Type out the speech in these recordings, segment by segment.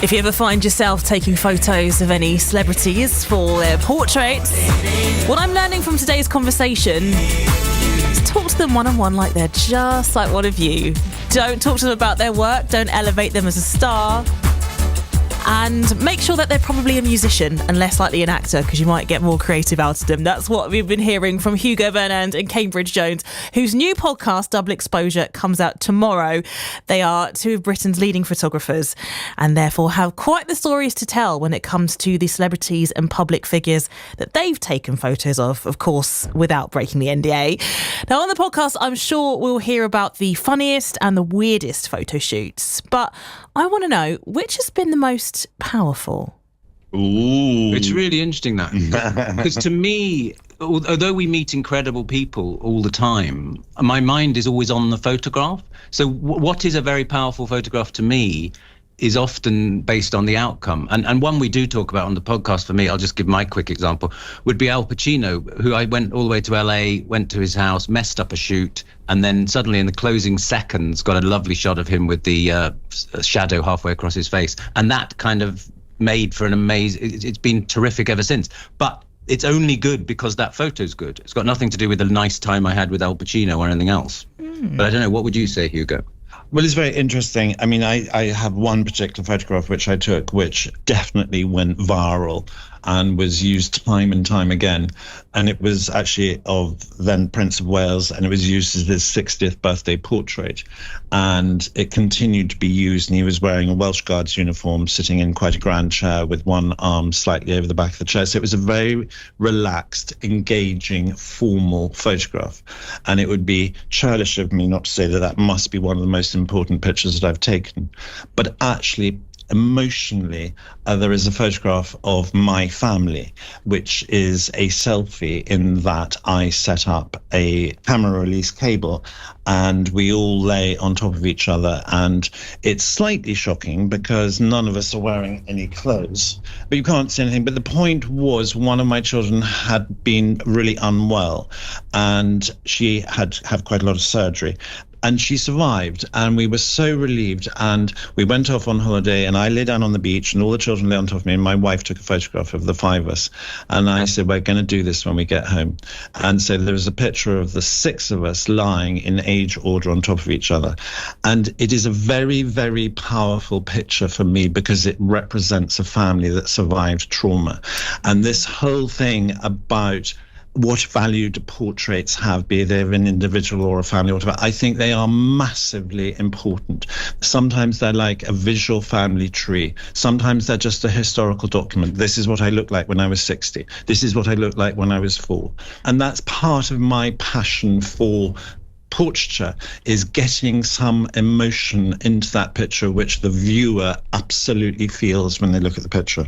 If you ever find yourself taking photos of any celebrities for their portraits, what I'm learning from today's conversation is talk to them one-on-one like they're just like one of you. Don't talk to them about their work, don't elevate them as a star, and make sure that they're probably a musician and less likely an actor, because you might get more creative out of them. That's what we've been hearing from Hugo Burnand and Cambridge Jones, whose new podcast, Double Exposure, comes out tomorrow. They are two of Britain's leading photographers and therefore have quite the stories to tell when it comes to the celebrities and public figures that they've taken photos of course, without breaking the NDA. Now, on the podcast, I'm sure we'll hear about the funniest and the weirdest photo shoots, but I want to know, which has been the most powerful? Ooh. It's really interesting, that. Because to me, although we meet incredible people all the time, my mind is always on the photograph. So what is a very powerful photograph to me is often based on the outcome. And one we do talk about on the podcast, for me, I'll just give my quick example, would be Al Pacino, who I went all the way to LA, went to his house, messed up a shoot, and then suddenly in the closing seconds got a lovely shot of him with the shadow halfway across his face. And that kind of made for an amazing, it's been terrific ever since. But it's only good because that photo's good. It's got nothing to do with the nice time I had with Al Pacino or anything else. But I don't know, what would you say, Hugo? Well, it's very interesting. I mean, I have one particular photograph which I took, which definitely went viral and was used time and time again. And it was actually of then Prince of Wales, and it was used as his 60th birthday portrait. And it continued to be used, and he was wearing a Welsh Guards uniform, sitting in quite a grand chair with one arm slightly over the back of the chair. So it was a very relaxed, engaging, formal photograph. And it would be churlish of me not to say that that must be one of the most important pictures that I've taken. But actually, emotionally, there is a photograph of my family, which is a selfie in that I set up a camera release cable and we all lay on top of each other. And it's slightly shocking because none of us are wearing any clothes, but you can't see anything. But the point was, one of my children had been really unwell and she had quite a lot of surgery. And she survived, and we were so relieved. And we went off on holiday, and I lay down on the beach, and all the children lay on top of me, and my wife took a photograph of the five of us. And I said, we're going to do this when we get home. And so there was a picture of the six of us lying in age order on top of each other. And it is a very, very powerful picture for me because it represents a family that survived trauma. And this whole thing about what value do portraits have, be they of an individual or a family or whatever, I think they are massively important. Sometimes they're like a visual family tree. Sometimes they're just a historical document. This is what I looked like when I was 60. This is what I looked like when I was 4. And that's part of my passion for portraiture, is getting some emotion into that picture, which the viewer absolutely feels when they look at the picture.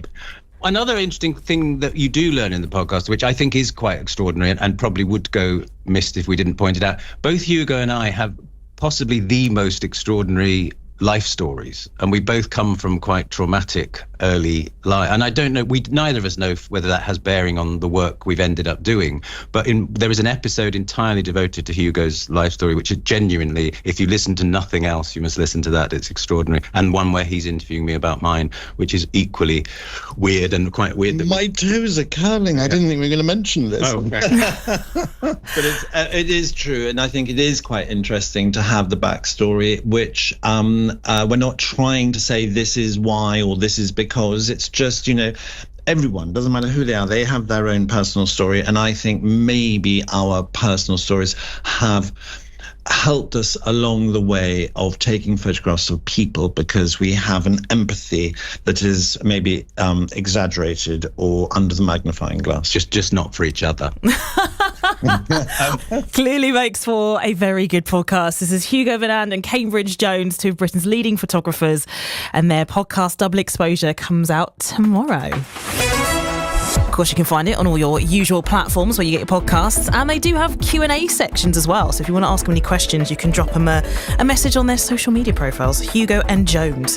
Another interesting thing that you do learn in the podcast, which I think is quite extraordinary and probably would go missed if we didn't point it out, both Hugo and I have possibly the most extraordinary life stories, and we both come from quite traumatic early life, and I don't know, neither of us know whether that has bearing on the work we've ended up doing, but there is an episode entirely devoted to Hugo's life story, which is genuinely, if you listen to nothing else, you must listen to that. It's extraordinary. And one where he's interviewing me about mine, which is equally weird and quite weird. My toes are curling. I didn't think we were going to mention this. Oh, okay. But it is true, and I think it is quite interesting to have the backstory, which we're not trying to say this is why or this is because. It's just, everyone, doesn't matter who they are, they have their own personal story. And I think maybe our personal stories have helped us along the way of taking photographs of people because we have an empathy that is maybe exaggerated or under the magnifying glass. Just not for each other. Clearly makes for a very good podcast. This is Hugo Burnand and Cambridge Jones, two of Britain's leading photographers, and their podcast Double Exposure comes out tomorrow. Of course, you can find it on all your usual platforms where you get your podcasts, and they do have Q&A sections as well. So if you want to ask them any questions, you can drop them a message on their social media profiles, Hugo and Jones.